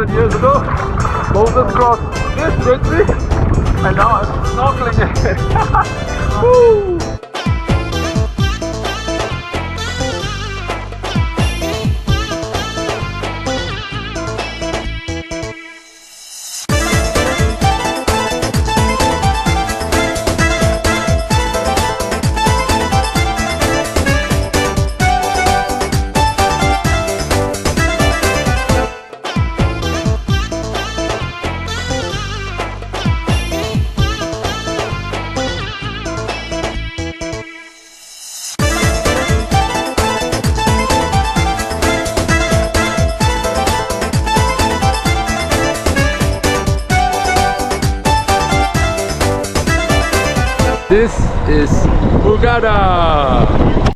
2,000 years ago, Moses crossed this Red Sea, and now I'm snorkeling it. Woo! This is Hurghada.